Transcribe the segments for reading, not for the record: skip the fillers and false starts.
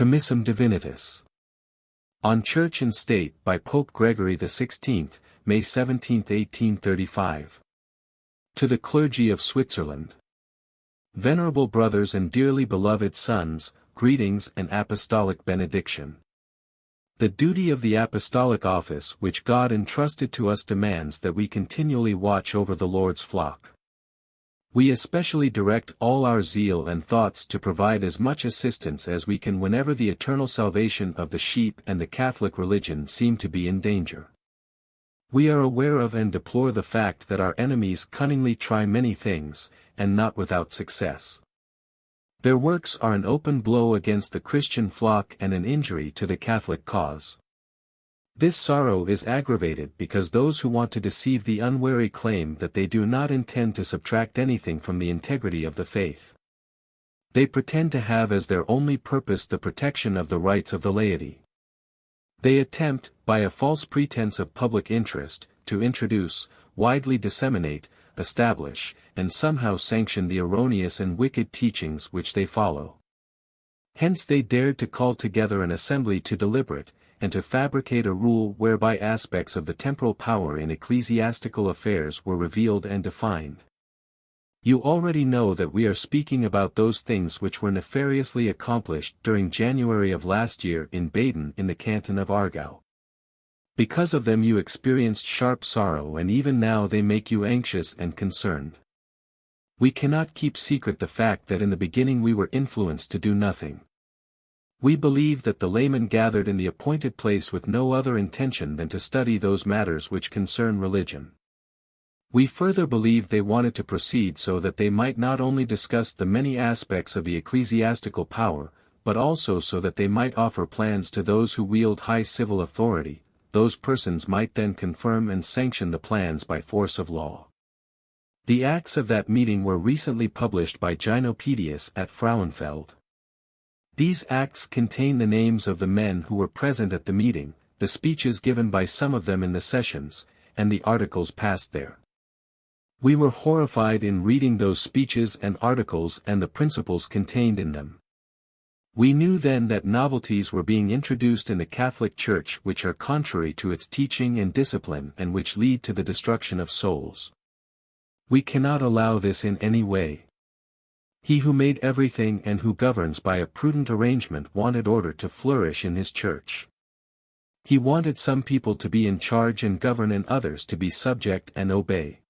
Commissum Divinitus. On Church and State by Pope Gregory XVI, May 17, 1835. To the Clergy of Switzerland. Venerable brothers and dearly beloved sons, greetings and apostolic benediction. The duty of the apostolic office which God entrusted to us demands that we continually watch over the Lord's flock. We especially direct all our zeal and thoughts to provide as much assistance as we can whenever the eternal salvation of the sheep and the Catholic religion seem to be in danger. We are aware of and deplore the fact that our enemies cunningly try many things, and not without success. Their works are an open blow against the Christian flock and an injury to the Catholic cause. This sorrow is aggravated because those who want to deceive the unwary claim that they do not intend to subtract anything from the integrity of the faith. They pretend to have as their only purpose the protection of the rights of the laity. They attempt, by a false pretense of public interest, to introduce, widely disseminate, establish, and somehow sanction the erroneous and wicked teachings which they follow. Hence they dared to call together an assembly to deliberate, and to fabricate a rule whereby aspects of the temporal power in ecclesiastical affairs were revealed and defined. You already know that we are speaking about those things which were nefariously accomplished during January of last year in Baden in the canton of Aargau. Because of them you experienced sharp sorrow, and even now they make you anxious and concerned. We cannot keep secret the fact that in the beginning we were influenced to do nothing. We believe that the laymen gathered in the appointed place with no other intention than to study those matters which concern religion. We further believe they wanted to proceed so that they might not only discuss the many aspects of the ecclesiastical power, but also so that they might offer plans to those who wield high civil authority. Those persons might then confirm and sanction the plans by force of law. The acts of that meeting were recently published by Gynopedius at Frauenfeld. These acts contain the names of the men who were present at the meeting, the speeches given by some of them in the sessions, and the articles passed there. We were horrified in reading those speeches and articles and the principles contained in them. We knew then that novelties were being introduced in the Catholic Church which are contrary to its teaching and discipline and which lead to the destruction of souls. We cannot allow this in any way. He who made everything and who governs by a prudent arrangement wanted order to flourish in his church. He wanted some people to be in charge and govern and others to be subject and obey.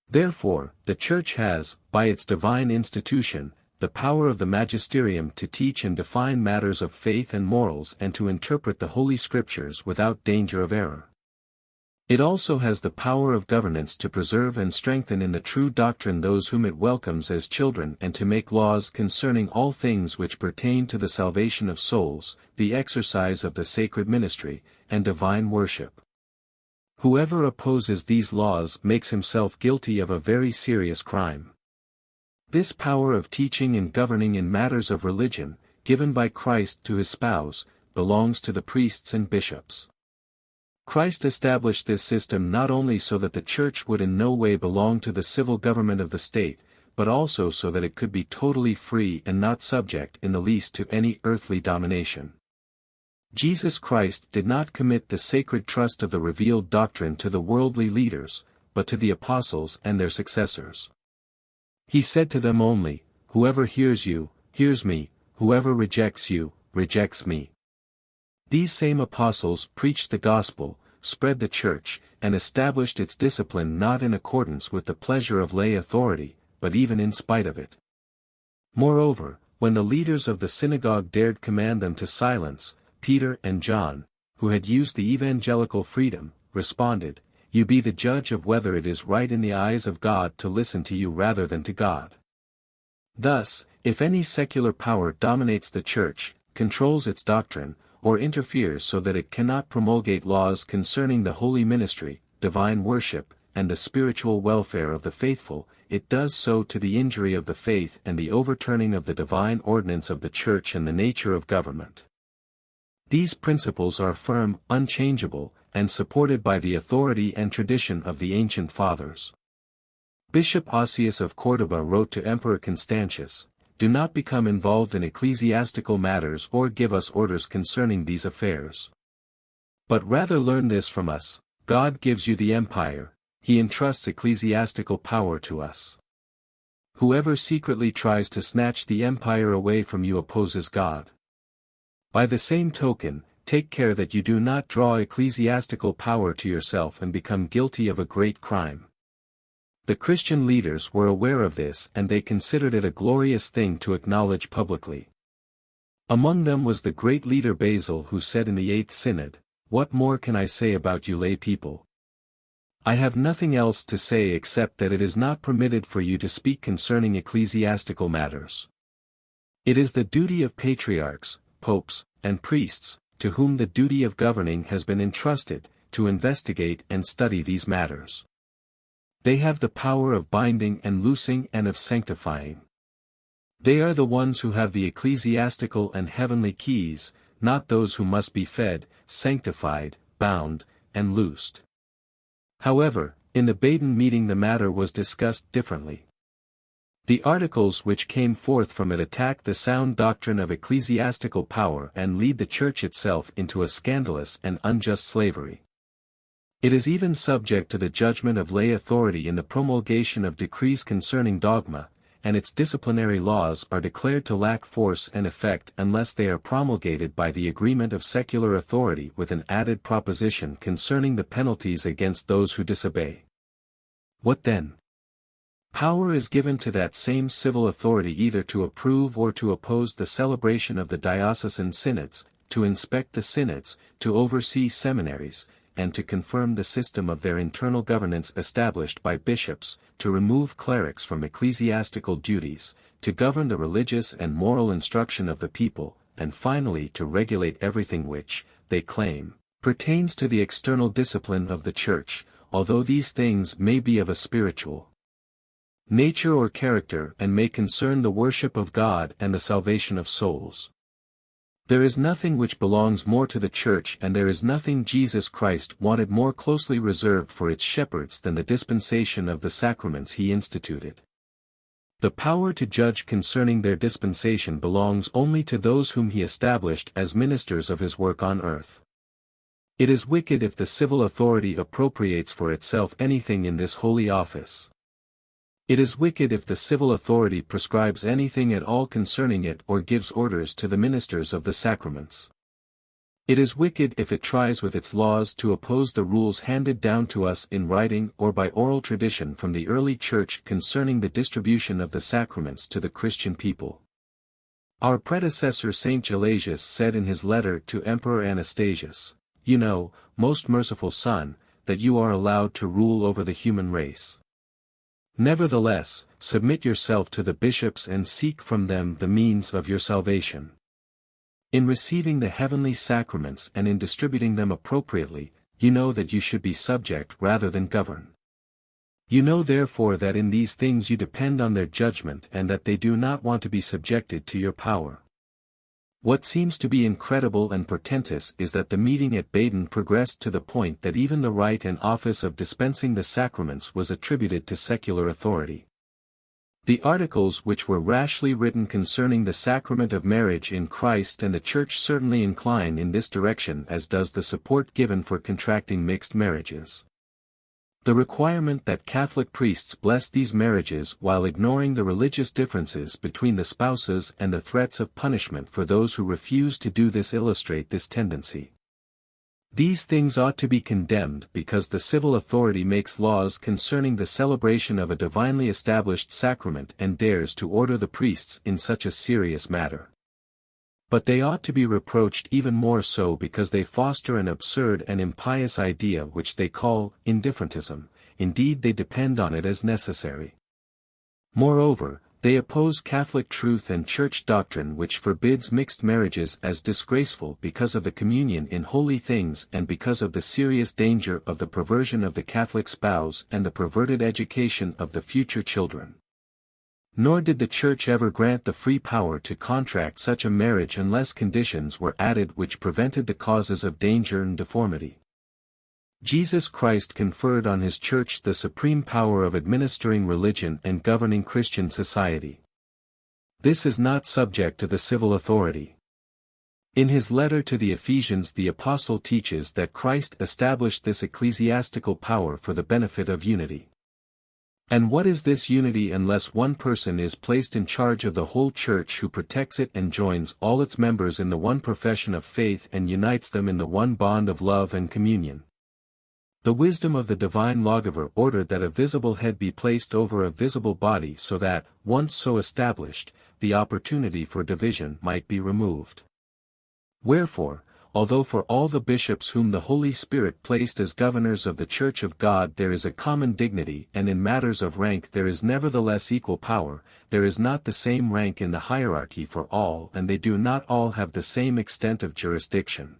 Therefore, the Church has, by its divine institution, the power of the magisterium to teach and define matters of faith and morals and to interpret the Holy Scriptures without danger of error. It also has the power of governance to preserve and strengthen in the true doctrine those whom it welcomes as children and to make laws concerning all things which pertain to the salvation of souls, the exercise of the sacred ministry, and divine worship. Whoever opposes these laws makes himself guilty of a very serious crime. This power of teaching and governing in matters of religion, given by Christ to his spouse, belongs to the priests and bishops. Christ established this system not only so that the Church would in no way belong to the civil government of the state, but also so that it could be totally free and not subject in the least to any earthly domination. Jesus Christ did not commit the sacred trust of the revealed doctrine to the worldly leaders, but to the apostles and their successors. He said to them only, "Whoever hears you, hears me, whoever rejects you, rejects me." These same apostles preached the gospel, spread the Church, and established its discipline not in accordance with the pleasure of lay authority, but even in spite of it. Moreover, when the leaders of the synagogue dared command them to silence, Peter and John, who had used the evangelical freedom, responded, "You be the judge of whether it is right in the eyes of God to listen to you rather than to God." Thus, if any secular power dominates the Church, controls its doctrine, or interferes so that it cannot promulgate laws concerning the holy ministry, divine worship, and the spiritual welfare of the faithful, it does so to the injury of the faith and the overturning of the divine ordinance of the Church and the nature of government. These principles are firm, unchangeable, and supported by the authority and tradition of the ancient fathers. Bishop Osius of Córdoba wrote to Emperor Constantius, do not become involved in ecclesiastical matters or give us orders concerning these affairs. But rather learn this from us: God gives you the empire, he entrusts ecclesiastical power to us. Whoever secretly tries to snatch the empire away from you opposes God. By the same token, take care that you do not draw ecclesiastical power to yourself and become guilty of a great crime. The Christian leaders were aware of this and they considered it a glorious thing to acknowledge publicly. Among them was the great leader Basil, who said in the 8th Synod, "What more can I say about you lay people? I have nothing else to say except that it is not permitted for you to speak concerning ecclesiastical matters. It is the duty of patriarchs, popes, and priests, to whom the duty of governing has been entrusted, to investigate and study these matters. They have the power of binding and loosing and of sanctifying. They are the ones who have the ecclesiastical and heavenly keys, not those who must be fed, sanctified, bound, and loosed." However, in the Baden meeting the matter was discussed differently. The articles which came forth from it attack the sound doctrine of ecclesiastical power and lead the Church itself into a scandalous and unjust slavery. It is even subject to the judgment of lay authority in the promulgation of decrees concerning dogma, and its disciplinary laws are declared to lack force and effect unless they are promulgated by the agreement of secular authority with an added proposition concerning the penalties against those who disobey. What then? Power is given to that same civil authority either to approve or to oppose the celebration of the diocesan synods, to inspect the synods, to oversee seminaries, and to confirm the system of their internal governance established by bishops, to remove clerics from ecclesiastical duties, to govern the religious and moral instruction of the people, and finally to regulate everything which, they claim, pertains to the external discipline of the Church, although these things may be of a spiritual nature or character and may concern the worship of God and the salvation of souls. There is nothing which belongs more to the Church, and there is nothing Jesus Christ wanted more closely reserved for its shepherds than the dispensation of the sacraments he instituted. The power to judge concerning their dispensation belongs only to those whom he established as ministers of his work on earth. It is wicked if the civil authority appropriates for itself anything in this holy office. It is wicked if the civil authority prescribes anything at all concerning it or gives orders to the ministers of the sacraments. It is wicked if it tries with its laws to oppose the rules handed down to us in writing or by oral tradition from the early Church concerning the distribution of the sacraments to the Christian people. Our predecessor Saint Gelasius said in his letter to Emperor Anastasius, "You know, most merciful Son, that you are allowed to rule over the human race. Nevertheless, submit yourself to the bishops and seek from them the means of your salvation. In receiving the heavenly sacraments and in distributing them appropriately, you know that you should be subject rather than govern. You know therefore that in these things you depend on their judgment and that they do not want to be subjected to your power." What seems to be incredible and portentous is that the meeting at Baden progressed to the point that even the right and office of dispensing the sacraments was attributed to secular authority. The articles which were rashly written concerning the sacrament of marriage in Christ and the Church certainly incline in this direction, as does the support given for contracting mixed marriages. The requirement that Catholic priests bless these marriages while ignoring the religious differences between the spouses and the threats of punishment for those who refuse to do this illustrate this tendency. These things ought to be condemned because the civil authority makes laws concerning the celebration of a divinely established sacrament and dares to order the priests in such a serious matter. But they ought to be reproached even more so because they foster an absurd and impious idea which they call indifferentism. Indeed, they depend on it as necessary. Moreover, they oppose Catholic truth and Church doctrine which forbids mixed marriages as disgraceful because of the communion in holy things and because of the serious danger of the perversion of the Catholic spouse and the perverted education of the future children. Nor did the Church ever grant the free power to contract such a marriage unless conditions were added which prevented the causes of danger and deformity. Jesus Christ conferred on his Church the supreme power of administering religion and governing Christian society. This is not subject to the civil authority. In his letter to the Ephesians, the apostle teaches that Christ established this ecclesiastical power for the benefit of unity. And what is this unity unless one person is placed in charge of the whole church who protects it and joins all its members in the one profession of faith and unites them in the one bond of love and communion? The wisdom of the divine lawgiver ordered that a visible head be placed over a visible body so that, once so established, the opportunity for division might be removed. Wherefore, although for all the bishops whom the Holy Spirit placed as governors of the Church of God there is a common dignity and in matters of rank there is nevertheless equal power, there is not the same rank in the hierarchy for all and they do not all have the same extent of jurisdiction.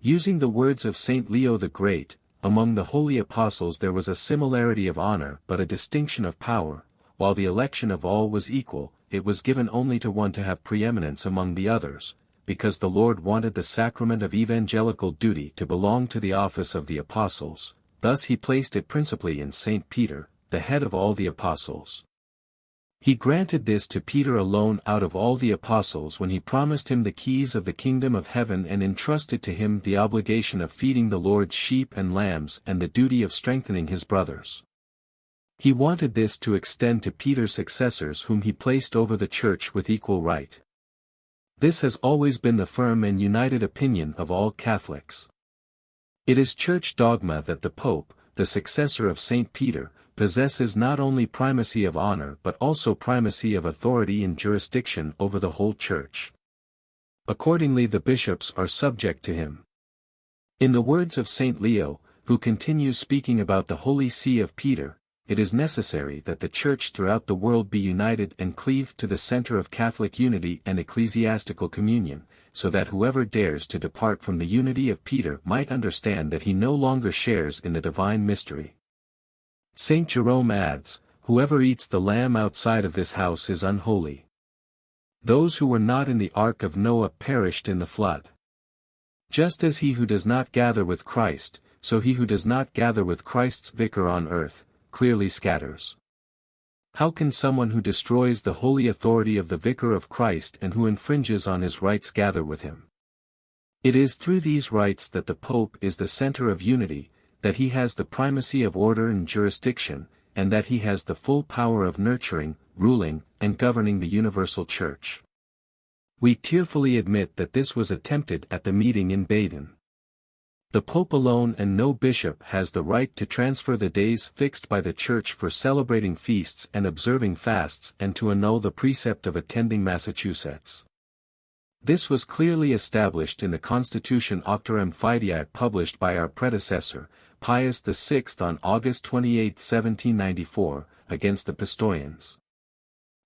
Using the words of Saint Leo the Great, among the holy apostles there was a similarity of honor but a distinction of power, while the election of all was equal, it was given only to one to have preeminence among the others, because the Lord wanted the sacrament of evangelical duty to belong to the office of the apostles, thus he placed it principally in Saint Peter, the head of all the apostles. He granted this to Peter alone out of all the apostles when he promised him the keys of the kingdom of heaven and entrusted to him the obligation of feeding the Lord's sheep and lambs and the duty of strengthening his brothers. He wanted this to extend to Peter's successors whom he placed over the church with equal right. This has always been the firm and united opinion of all Catholics. It is church dogma that the Pope, the successor of Saint Peter, possesses not only primacy of honor but also primacy of authority and jurisdiction over the whole church. Accordingly the bishops are subject to him. In the words of Saint Leo, who continues speaking about the Holy See of Peter, it is necessary that the Church throughout the world be united and cleave to the center of Catholic unity and ecclesiastical communion, so that whoever dares to depart from the unity of Peter might understand that he no longer shares in the divine mystery. Saint Jerome adds, "Whoever eats the lamb outside of this house is unholy. Those who were not in the ark of Noah perished in the flood. Just as he who does not gather with Christ, so he who does not gather with Christ's vicar on earth, clearly scatters. How can someone who destroys the holy authority of the vicar of Christ and who infringes on his rights gather with him? It is through these rights that the Pope is the center of unity, that he has the primacy of order and jurisdiction, and that he has the full power of nurturing, ruling, and governing the universal Church. We tearfully admit that this was attempted at the meeting in Baden. The Pope alone and no bishop has the right to transfer the days fixed by the Church for celebrating feasts and observing fasts and to annul the precept of attending Massachusetts. This was clearly established in the Constitution Auctorem Fidei published by our predecessor, Pius VI on August 28, 1794, against the Pistoians.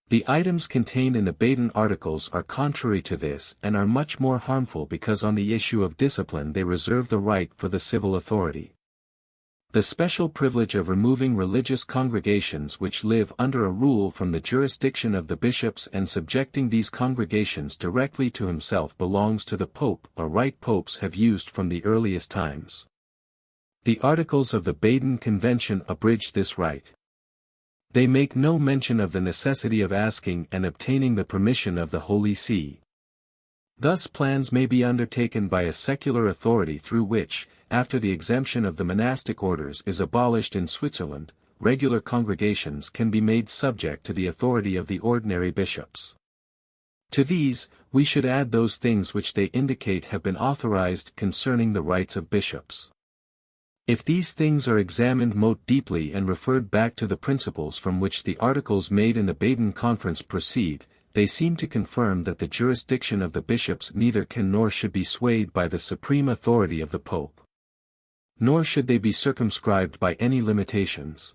The items contained in the Baden Articles are contrary to this and are much more harmful because on the issue of discipline they reserve the right for the civil authority. The special privilege of removing religious congregations which live under a rule from the jurisdiction of the bishops and subjecting these congregations directly to himself belongs to the Pope, a right popes have used from the earliest times. The Articles of the Baden Convention abridge this right. They make no mention of the necessity of asking and obtaining the permission of the Holy See. Thus plans may be undertaken by a secular authority through which, after the exemption of the monastic orders is abolished in Switzerland, regular congregations can be made subject to the authority of the ordinary bishops. To these, we should add those things which they indicate have been authorized concerning the rights of bishops. If these things are examined most deeply and referred back to the principles from which the articles made in the Baden Conference proceed, they seem to confirm that the jurisdiction of the bishops neither can nor should be swayed by the supreme authority of the Pope. Nor should they be circumscribed by any limitations.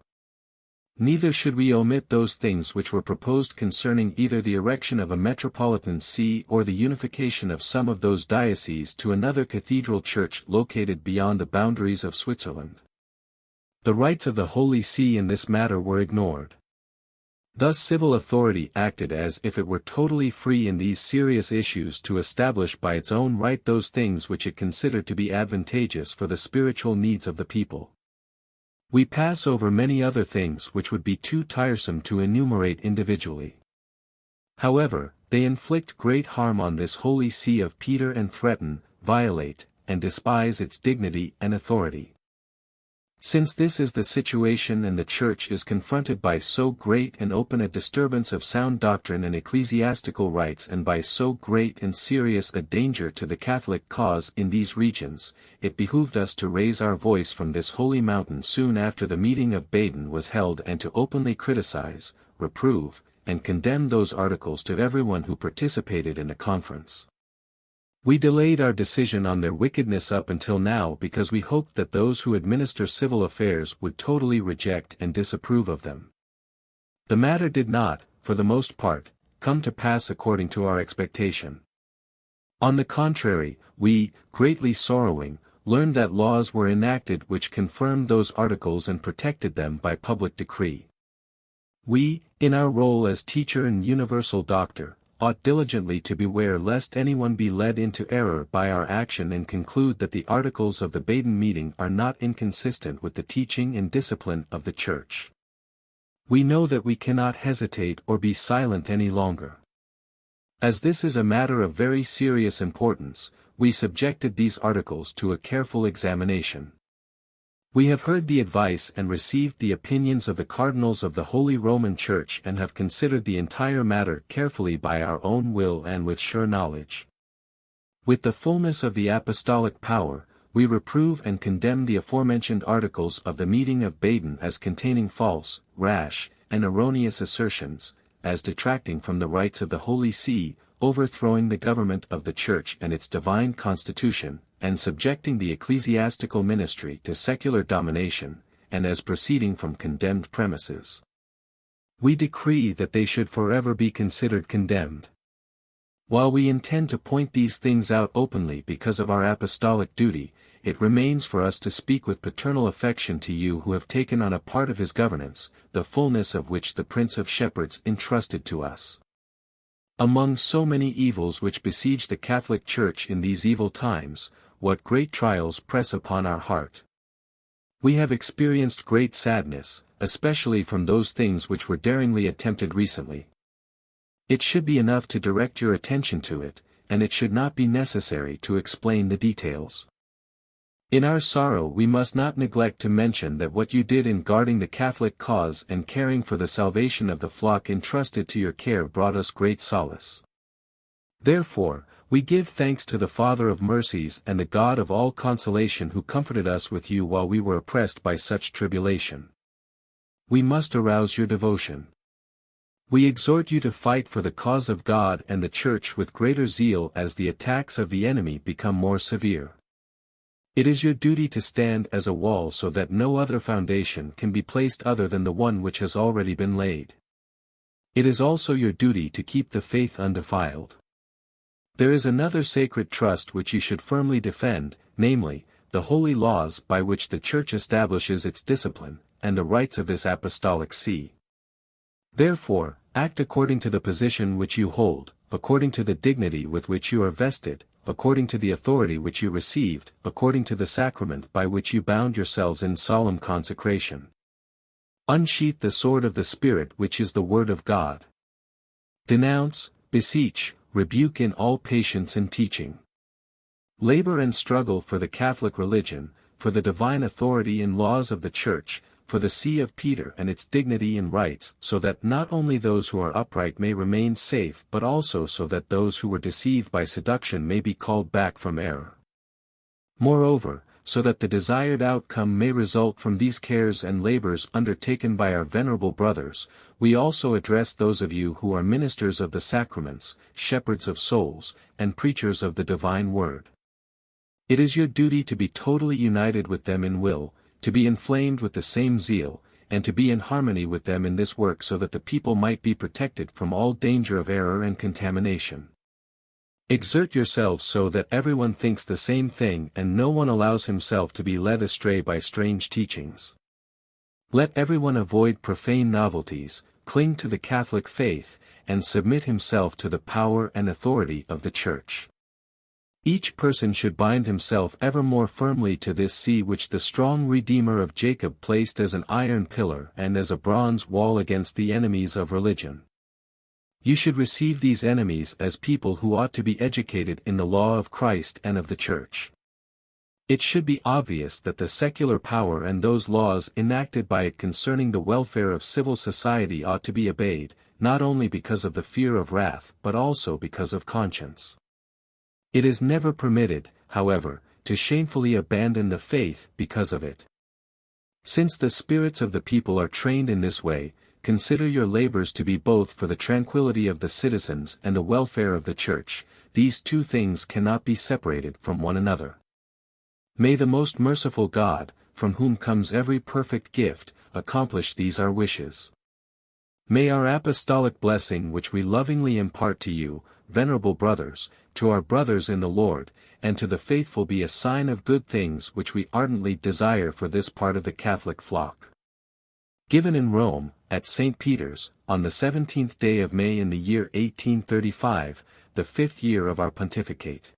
Neither should we omit those things which were proposed concerning either the erection of a metropolitan see or the unification of some of those dioceses to another cathedral church located beyond the boundaries of Switzerland. The rights of the Holy See in this matter were ignored. Thus civil authority acted as if it were totally free in these serious issues to establish by its own right those things which it considered to be advantageous for the spiritual needs of the people. We pass over many other things which would be too tiresome to enumerate individually. However, they inflict great harm on this holy see of Peter and threaten, violate, and despise its dignity and authority. Since this is the situation and the Church is confronted by so great and open a disturbance of sound doctrine and ecclesiastical rights and by so great and serious a danger to the Catholic cause in these regions, it behooved us to raise our voice from this holy mountain soon after the meeting of Baden was held and to openly criticize, reprove, and condemn those articles to everyone who participated in the conference. We delayed our decision on their wickedness up until now because we hoped that those who administer civil affairs would totally reject and disapprove of them. The matter did not, for the most part, come to pass according to our expectation. On the contrary, we, greatly sorrowing, learned that laws were enacted which confirmed those articles and protected them by public decree. We, in our role as teacher and universal doctor, ought diligently to beware lest anyone be led into error by our action and conclude that the articles of the Baden meeting are not inconsistent with the teaching and discipline of the Church. We know that we cannot hesitate or be silent any longer. As this is a matter of very serious importance, we subjected these articles to a careful examination. We have heard the advice and received the opinions of the cardinals of the Holy Roman Church and have considered the entire matter carefully by our own will and with sure knowledge. With the fullness of the apostolic power, we reprove and condemn the aforementioned articles of the meeting of Baden as containing false, rash, and erroneous assertions, as detracting from the rights of the Holy See, overthrowing the government of the Church and its divine constitution, and subjecting the ecclesiastical ministry to secular domination, and as proceeding from condemned premises. We decree that they should forever be considered condemned. While we intend to point these things out openly because of our apostolic duty, it remains for us to speak with paternal affection to you who have taken on a part of his governance, the fullness of which the Prince of Shepherds entrusted to us. Among so many evils which besiege the Catholic Church in these evil times, what great trials press upon our heart. We have experienced great sadness, especially from those things which were daringly attempted recently. It should be enough to direct your attention to it, and it should not be necessary to explain the details. In our sorrow we must not neglect to mention that what you did in guarding the Catholic cause and caring for the salvation of the flock entrusted to your care brought us great solace. Therefore, we give thanks to the Father of mercies and the God of all consolation who comforted us with you while we were oppressed by such tribulation. We must arouse your devotion. We exhort you to fight for the cause of God and the Church with greater zeal as the attacks of the enemy become more severe. It is your duty to stand as a wall so that no other foundation can be placed other than the one which has already been laid. It is also your duty to keep the faith undefiled. There is another sacred trust which you should firmly defend, namely, the holy laws by which the Church establishes its discipline, and the rights of this apostolic see. Therefore, act according to the position which you hold, according to the dignity with which you are vested, according to the authority which you received, according to the sacrament by which you bound yourselves in solemn consecration. Unsheath the sword of the Spirit which is the Word of God. Denounce, beseech, rebuke in all patience and teaching. Labor and struggle for the Catholic religion, for the divine authority and laws of the Church, for the See of Peter and its dignity and rights, so that not only those who are upright may remain safe but also so that those who were deceived by seduction may be called back from error. Moreover, so that the desired outcome may result from these cares and labors undertaken by our venerable brothers, we also address those of you who are ministers of the sacraments, shepherds of souls, and preachers of the divine word. It is your duty to be totally united with them in will, to be inflamed with the same zeal, and to be in harmony with them in this work so that the people might be protected from all danger of error and contamination. Exert yourselves so that everyone thinks the same thing and no one allows himself to be led astray by strange teachings. Let everyone avoid profane novelties, cling to the Catholic faith, and submit himself to the power and authority of the Church. Each person should bind himself ever more firmly to this see which the strong Redeemer of Jacob placed as an iron pillar and as a bronze wall against the enemies of religion. You should receive these enemies as people who ought to be educated in the law of Christ and of the Church. It should be obvious that the secular power and those laws enacted by it concerning the welfare of civil society ought to be obeyed, not only because of the fear of wrath but also because of conscience. It is never permitted, however, to shamefully abandon the faith because of it. Since the spirits of the people are trained in this way, consider your labors to be both for the tranquility of the citizens and the welfare of the Church. These two things cannot be separated from one another. May the most merciful God, from whom comes every perfect gift, accomplish these our wishes. May our apostolic blessing which we lovingly impart to you, venerable brothers, to our brothers in the Lord, and to the faithful be a sign of good things which we ardently desire for this part of the Catholic flock. Given in Rome, at St. Peter's, on the 17th day of May in the year 1835, the 5th year of our pontificate.